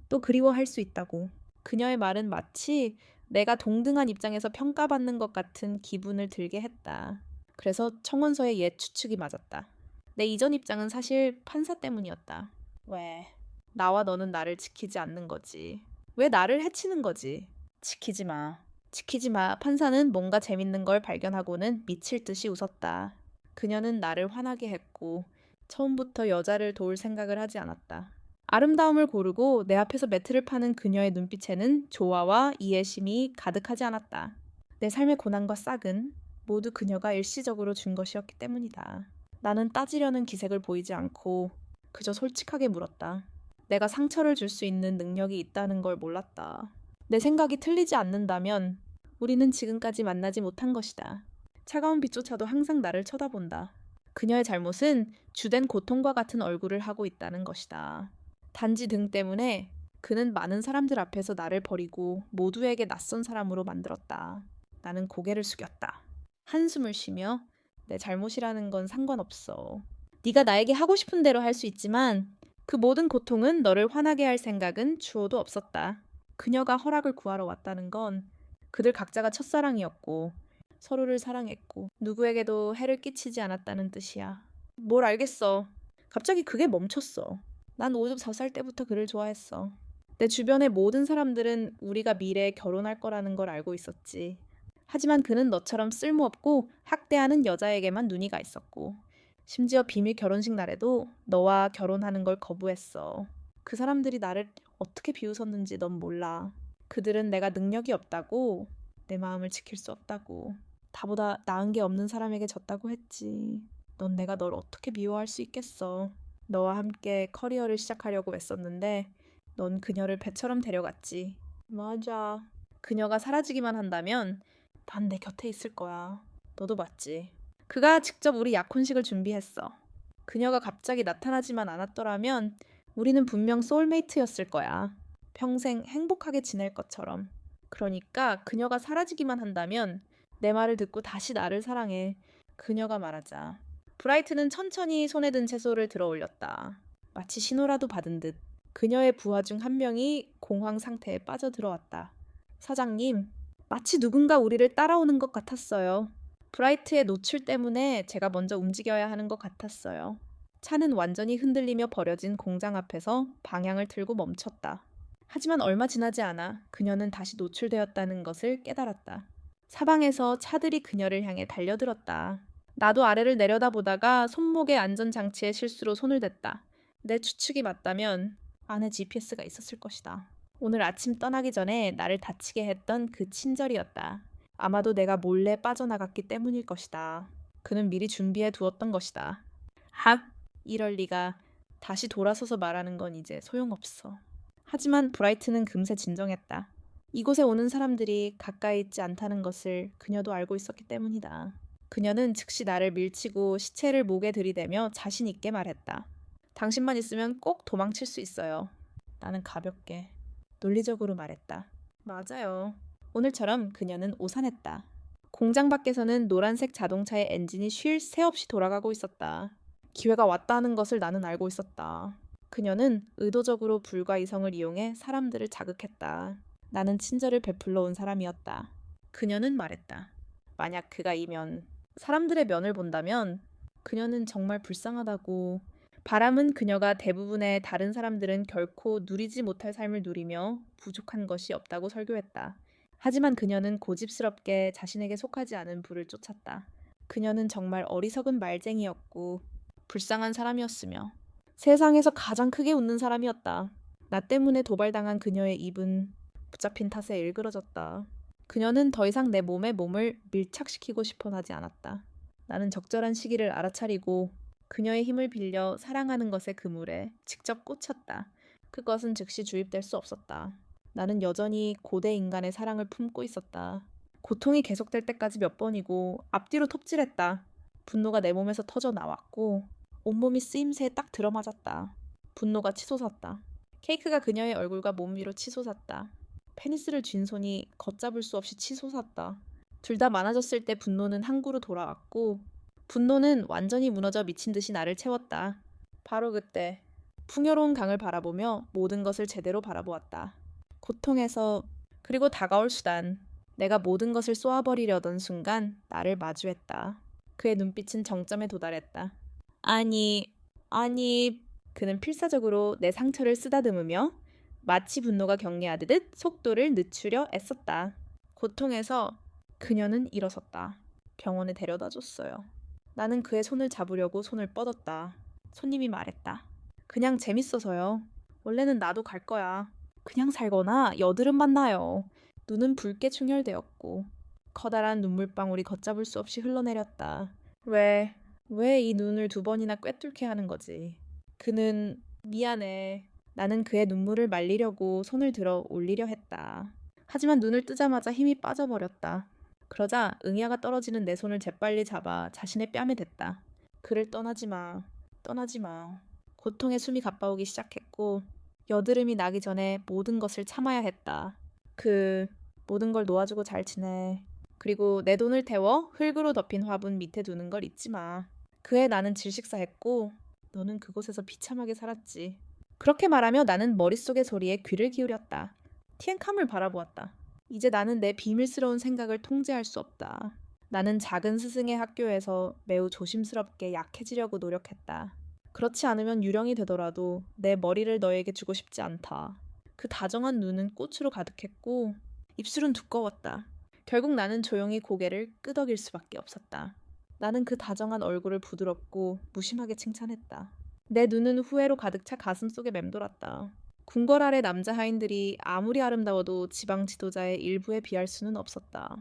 또 그리워할 수 있다고. 그녀의 말은 마치 내가 동등한 입장에서 평가받는 것 같은 기분을 들게 했다. 그래서 청원서의 옛 추측이 맞았다. 내 이전 입장은 사실 판사 때문이었다. 왜? 나와 너는 나를 지키지 않는 거지. 왜 나를 해치는 거지? 지키지 마. 지키지 마. 판사는 뭔가 재밌는 걸 발견하고는 미칠 듯이 웃었다. 그녀는 나를 화나게 했고 처음부터 여자를 도울 생각을 하지 않았다. 아름다움을 고르고 내 앞에서 매트를 파는 그녀의 눈빛에는 조화와 이해심이 가득하지 않았다. 내 삶의 고난과 싹은 모두 그녀가 일시적으로 준 것이었기 때문이다. 나는 따지려는 기색을 보이지 않고 그저 솔직하게 물었다. 내가 상처를 줄 수 있는 능력이 있다는 걸 몰랐다. 내 생각이 틀리지 않는다면 우리는 지금까지 만나지 못한 것이다. 차가운 빛조차도 항상 나를 쳐다본다. 그녀의 잘못은 주된 고통과 같은 얼굴을 하고 있다는 것이다. 단지 등 때문에 그는 많은 사람들 앞에서 나를 버리고 모두에게 낯선 사람으로 만들었다. 나는 고개를 숙였다. 한숨을 쉬며 내 잘못이라는 건 상관없어. 네가 나에게 하고 싶은 대로 할 수 있지만 그 모든 고통은 너를 화나게 할 생각은 추호도 없었다. 그녀가 허락을 구하러 왔다는 건 그들 각자가 첫사랑이었고 서로를 사랑했고 누구에게도 해를 끼치지 않았다는 뜻이야. 뭘 알겠어. 갑자기 그게 멈췄어. 난 5살 때부터 그를 좋아했어. 내 주변의 모든 사람들은 우리가 미래에 결혼할 거라는 걸 알고 있었지. 하지만 그는 너처럼 쓸모없고 학대하는 여자에게만 눈이 가 있었고 심지어 비밀 결혼식 날에도 너와 결혼하는 걸 거부했어. 그 사람들이 나를 어떻게 비웃었는지 넌 몰라. 그들은 내가 능력이 없다고, 내 마음을 지킬 수 없다고, 나보다 나은 게 없는 사람에게 졌다고 했지. 넌 내가 널 어떻게 미워할 수 있겠어. 너와 함께 커리어를 시작하려고 애썼는데 넌 그녀를 배처럼 데려갔지. 맞아. 그녀가 사라지기만 한다면 난 내 곁에 있을 거야. 너도 맞지. 그가 직접 우리 약혼식을 준비했어. 그녀가 갑자기 나타나지만 않았더라면 우리는 분명 소울메이트였을 거야. 평생 행복하게 지낼 것처럼. 그러니까 그녀가 사라지기만 한다면 내 말을 듣고 다시 나를 사랑해. 그녀가 말하자. 브라이트는 천천히 손에 든 채소를 들어 올렸다. 마치 신호라도 받은 듯. 그녀의 부하 중 한 명이 공황 상태에 빠져들어왔다. 사장님, 마치 누군가 우리를 따라오는 것 같았어요. 브라이트의 노출 때문에 제가 먼저 움직여야 하는 것 같았어요. 차는 완전히 흔들리며 버려진 공장 앞에서 방향을 틀고 멈췄다. 하지만 얼마 지나지 않아 그녀는 다시 노출되었다는 것을 깨달았다. 사방에서 차들이 그녀를 향해 달려들었다. 나도 아래를 내려다보다가 손목의 안전장치에 실수로 손을 댔다. 내 추측이 맞다면 안에 GPS가 있었을 것이다. 오늘 아침 떠나기 전에 나를 다치게 했던 그 친절이었다. 아마도 내가 몰래 빠져나갔기 때문일 것이다. 그는 미리 준비해 두었던 것이다. 이럴 리가. 다시 돌아서서 말하는 건 이제 소용없어. 하지만 브라이트는 금세 진정했다. 이곳에 오는 사람들이 가까이 있지 않다는 것을 그녀도 알고 있었기 때문이다. 그녀는 즉시 나를 밀치고 시체를 목에 들이대며 자신 있게 말했다. 당신만 있으면 꼭 도망칠 수 있어요. 나는 가볍게, 논리적으로 말했다. 맞아요. 오늘처럼 그녀는 오산했다. 공장 밖에서는 노란색 자동차의 엔진이 쉴 새 없이 돌아가고 있었다. 기회가 왔다는 것을 나는 알고 있었다. 그녀는 의도적으로 불과 이성을 이용해 사람들을 자극했다. 나는 친절을 베풀러 온 사람이었다. 그녀는 말했다. 만약 그가 이면, 사람들의 면을 본다면 그녀는 정말 불쌍하다고. 바람은 그녀가 대부분의 다른 사람들은 결코 누리지 못할 삶을 누리며 부족한 것이 없다고 설교했다. 하지만 그녀는 고집스럽게 자신에게 속하지 않은 부를 쫓았다. 그녀는 정말 어리석은 말쟁이였고 불쌍한 사람이었으며 세상에서 가장 크게 웃는 사람이었다. 나 때문에 도발당한 그녀의 입은 붙잡힌 탓에 일그러졌다. 그녀는 더 이상 내 몸에 몸을 밀착시키고 싶어 하지 않았다. 나는 적절한 시기를 알아차리고 그녀의 힘을 빌려 사랑하는 것의 그물에 직접 꽂혔다. 그것은 즉시 주입될 수 없었다. 나는 여전히 고대 인간의 사랑을 품고 있었다. 고통이 계속될 때까지 몇 번이고 앞뒤로 톱질했다. 분노가 내 몸에서 터져 나왔고 온몸이 쓰임새에 딱 들어맞았다. 분노가 치솟았다. 케이크가 그녀의 얼굴과 몸 위로 치솟았다. 페니스를 쥔 손이 걷잡을 수 없이 치솟았다. 둘 다 많아졌을 때 분노는 항구로 돌아왔고 분노는 완전히 무너져 미친 듯이 나를 채웠다. 바로 그때 풍요로운 강을 바라보며 모든 것을 제대로 바라보았다. 고통에서 그리고 다가올 수단. 내가 모든 것을 쏘아버리려던 순간 나를 마주했다. 그의 눈빛은 정점에 도달했다. 아니, 그는 필사적으로 내 상처를 쓰다듬으며 마치 분노가 경계하듯 속도를 늦추려 애썼다. 고통에서 그녀는 일어섰다. 병원에 데려다 줬어요. 나는 그의 손을 잡으려고 손을 뻗었다. 손님이 말했다. 그냥 재밌어서요. 원래는 나도 갈 거야. 그냥 살거나 여드름만 나요. 눈은 붉게 충혈되었고 커다란 눈물방울이 걷잡을 수 없이 흘러내렸다. 왜 이 눈을 2번이나 꿰뚫게 하는 거지? 그는 미안해. 나는 그의 눈물을 말리려고 손을 들어 올리려 했다. 하지만 눈을 뜨자마자 힘이 빠져버렸다. 그러자 응야가 떨어지는 내 손을 재빨리 잡아 자신의 뺨에 댔다. 그를 떠나지 마. 고통의 숨이 가빠오기 시작했고 여드름이 나기 전에 모든 것을 참아야 했다. 모든 걸 놓아주고 잘 지내. 그리고 내 돈을 태워 흙으로 덮인 화분 밑에 두는 걸 잊지 마. 그에 나는 질식사했고 너는 그곳에서 비참하게 살았지. 그렇게 말하며 나는 머릿속의 소리에 귀를 기울였다. 티엔캄을 바라보았다. 이제 나는 내 비밀스러운 생각을 통제할 수 없다. 나는 작은 스승의 학교에서 매우 조심스럽게 약해지려고 노력했다. 그렇지 않으면 유령이 되더라도 내 머리를 너에게 주고 싶지 않다. 그 다정한 눈은 꽃으로 가득했고 입술은 두꺼웠다. 결국 나는 조용히 고개를 끄덕일 수밖에 없었다. 나는 그 다정한 얼굴을 부드럽고 무심하게 칭찬했다. 내 눈은 후회로 가득 차 가슴 속에 맴돌았다. 궁궐 아래 남자 하인들이 아무리 아름다워도 지방 지도자의 일부에 비할 수는 없었다.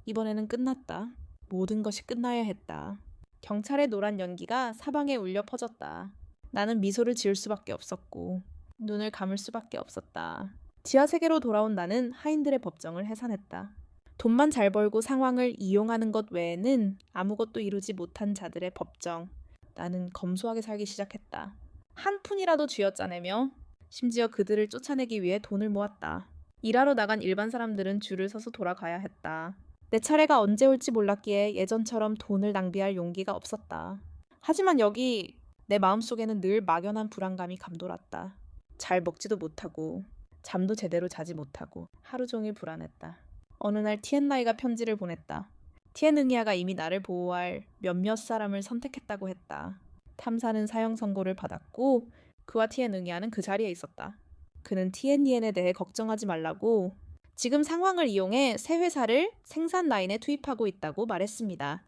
이번에는 끝났다. 모든 것이 끝나야 했다. 경찰의 노란 연기가 사방에 울려 퍼졌다. 나는 미소를 지을 수밖에 없었고 눈을 감을 수밖에 없었다. 지하 세계로 돌아온 나는 하인들의 법정을 해산했다. 돈만 잘 벌고 상황을 이용하는 것 외에는 아무것도 이루지 못한 자들의 법정. 나는 검소하게 살기 시작했다. 한 푼이라도 쥐어짜내며 심지어 그들을 쫓아내기 위해 돈을 모았다. 일하러 나간 일반 사람들은 줄을 서서 돌아가야 했다. 내 차례가 언제 올지 몰랐기에 예전처럼 돈을 낭비할 용기가 없었다. 하지만 여기 내 마음속에는 늘 막연한 불안감이 감돌았다. 잘 먹지도 못하고 잠도 제대로 자지 못하고 하루 종일 불안했다. 어느 날 티엔나이가 편지를 보냈다. 티엔응야가 이미 나를 보호할 몇몇 사람을 선택했다고 했다. 탐사는 사형 선고를 받았고 그와 티엔응야는 그 자리에 있었다. 그는 티엔니엔에 대해 걱정하지 말라고 지금 상황을 이용해 새 회사를 생산 라인에 투입하고 있다고 말했습니다.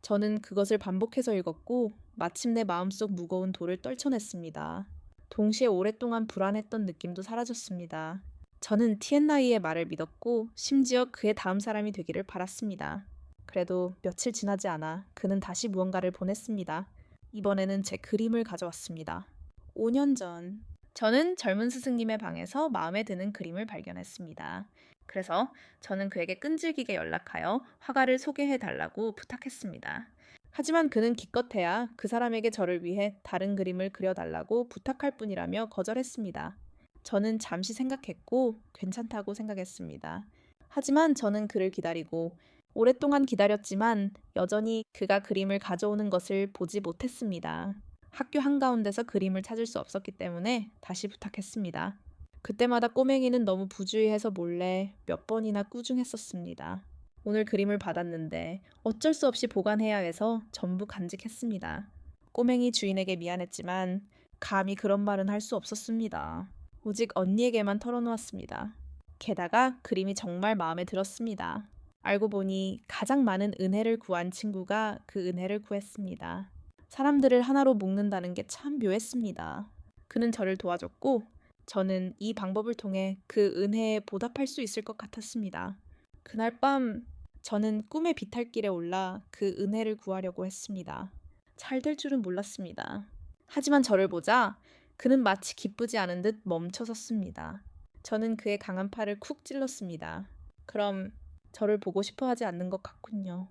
저는 그것을 반복해서 읽었고 마침내 마음속 무거운 돌을 떨쳐냈습니다. 동시에 오랫동안 불안했던 느낌도 사라졌습니다. 저는 티엔나이의 말을 믿었고 심지어 그의 다음 사람이 되기를 바랐습니다. 그래도 며칠 지나지 않아 그는 다시 무언가를 보냈습니다. 이번에는 제 그림을 가져왔습니다. 5년 전 저는 젊은 스승님의 방에서 마음에 드는 그림을 발견했습니다. 그래서 저는 그에게 끈질기게 연락하여 화가를 소개해달라고 부탁했습니다. 하지만 그는 기껏해야 그 사람에게 저를 위해 다른 그림을 그려달라고 부탁할 뿐이라며 거절했습니다. 저는 잠시 생각했고 괜찮다고 생각했습니다. 하지만 저는 그를 기다리고 오랫동안 기다렸지만 여전히 그가 그림을 가져오는 것을 보지 못했습니다. 학교 한가운데서 그림을 찾을 수 없었기 때문에 다시 부탁했습니다. 그때마다 꼬맹이는 너무 부주의해서 몰래 몇 번이나 꾸중했었습니다. 오늘 그림을 받았는데 어쩔 수 없이 보관해야 해서 전부 간직했습니다. 꼬맹이 주인에게 미안했지만 감히 그런 말은 할 수 없었습니다. 오직 언니에게만 털어놓았습니다. 게다가 그림이 정말 마음에 들었습니다. 알고 보니 가장 많은 은혜를 구한 친구가 그 은혜를 구했습니다. 사람들을 하나로 묶는다는 게 참 묘했습니다. 그는 저를 도와줬고 저는 이 방법을 통해 그 은혜에 보답할 수 있을 것 같았습니다. 그날 밤 저는 꿈의 비탈길에 올라 그 은혜를 구하려고 했습니다. 잘 될 줄은 몰랐습니다. 하지만 저를 보자 그는 마치 기쁘지 않은 듯 멈춰 섰습니다. 저는 그의 강한 팔을 쿡 찔렀습니다. 그럼 저를 보고 싶어 하지 않는 것 같군요.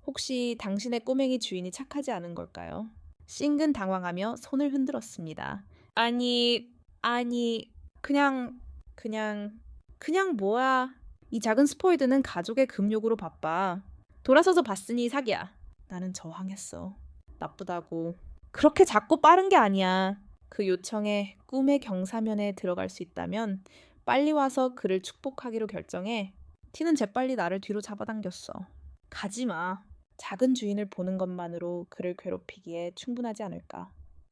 혹시 당신의 꼬맹이 주인이 착하지 않은 걸까요? 싱근 당황하며 손을 흔들었습니다. 아니, 그냥, 그냥 뭐야. 이 작은 스포이드는 가족의 금욕으로 바빠. 돌아서서 봤으니 사기야. 나는 저항했어. 나쁘다고. 그렇게 작고 빠른 게 아니야. 그 요청에 꿈의 경사면에 들어갈 수 있다면 빨리 와서 그를 축복하기로 결정해 티는 재빨리 나를 뒤로 잡아당겼어. 가지마. 작은 주인을 보는 것만으로 그를 괴롭히기에 충분하지 않을까.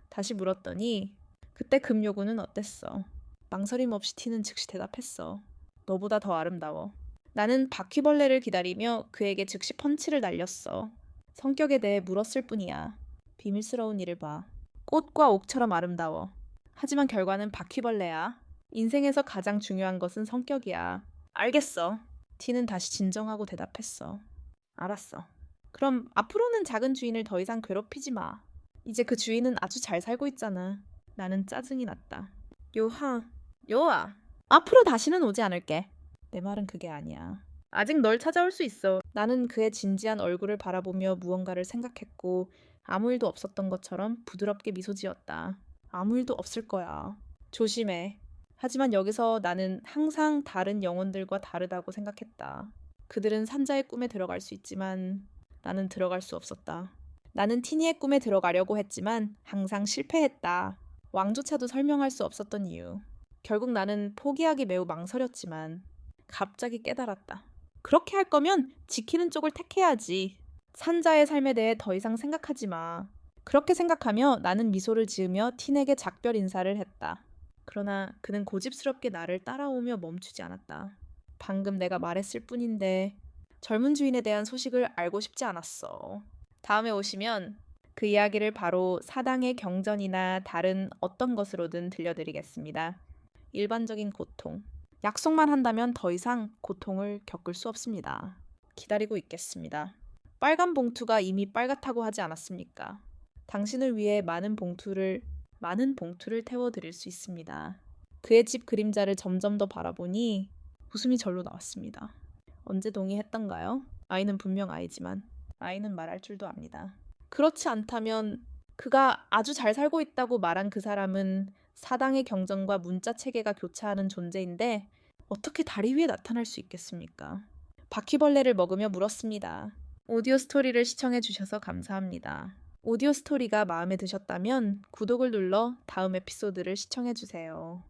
다시 물었더니 그때 금요구는 어땠어? 망설임 없이 티는 즉시 대답했어. 너보다 더 아름다워. 나는 바퀴벌레를 기다리며 그에게 즉시 펀치를 날렸어. 성격에 대해 물었을 뿐이야. 비밀스러운 일을 봐. 꽃과 옥처럼 아름다워. 하지만 결과는 바퀴벌레야. 인생에서 가장 중요한 것은 성격이야. 알겠어. 티는 다시 진정하고 대답했어. 알았어. 그럼 앞으로는 작은 주인을 더 이상 괴롭히지 마. 이제 그 주인은 아주 잘 살고 있잖아. 나는 짜증이 났다. 요아. 앞으로 다시는 오지 않을게. 내 말은 그게 아니야. 아직 널 찾아올 수 있어. 나는 그의 진지한 얼굴을 바라보며 무언가를 생각했고 아무 일도 없었던 것처럼 부드럽게 미소 지었다. 아무 일도 없을 거야. 조심해. 하지만 여기서 나는 항상 다른 영혼들과 다르다고 생각했다. 그들은 산자의 꿈에 들어갈 수 있지만 나는 들어갈 수 없었다. 나는 티니의 꿈에 들어가려고 했지만 항상 실패했다. 왕조차도 설명할 수 없었던 이유. 결국 나는 포기하기 매우 망설였지만 갑자기 깨달았다. 그렇게 할 거면 지키는 쪽을 택해야지. 산자의 삶에 대해 더 이상 생각하지 마. 그렇게 생각하며 나는 미소를 지으며 틴에게 작별 인사를 했다. 그러나 그는 고집스럽게 나를 따라오며 멈추지 않았다. 방금 내가 말했을 뿐인데 젊은 주인에 대한 소식을 알고 싶지 않았어. 다음에 오시면 그 이야기를 바로 사당의 경전이나 다른 어떤 것으로든 들려드리겠습니다. 일반적인 고통. 약속만 한다면 더 이상 고통을 겪을 수 없습니다. 기다리고 있겠습니다. 빨간 봉투가 이미 빨갛다고 하지 않았습니까? 당신을 위해 많은 봉투를 태워드릴 수 있습니다. 그의 집 그림자를 점점 더 바라보니 웃음이 절로 나왔습니다. 언제 동의했던가요? 아이는 분명 아이지만 아이는 말할 줄도 압니다. 그렇지 않다면 그가 아주 잘 살고 있다고 말한 그 사람은 사당의 경전과 문자 체계가 교차하는 존재인데 어떻게 다리 위에 나타날 수 있겠습니까? 바퀴벌레를 먹으며 물었습니다. 오디오 스토리를 시청해 주셔서 감사합니다. 오디오 스토리가 마음에 드셨다면 구독을 눌러 다음 에피소드를 시청해 주세요.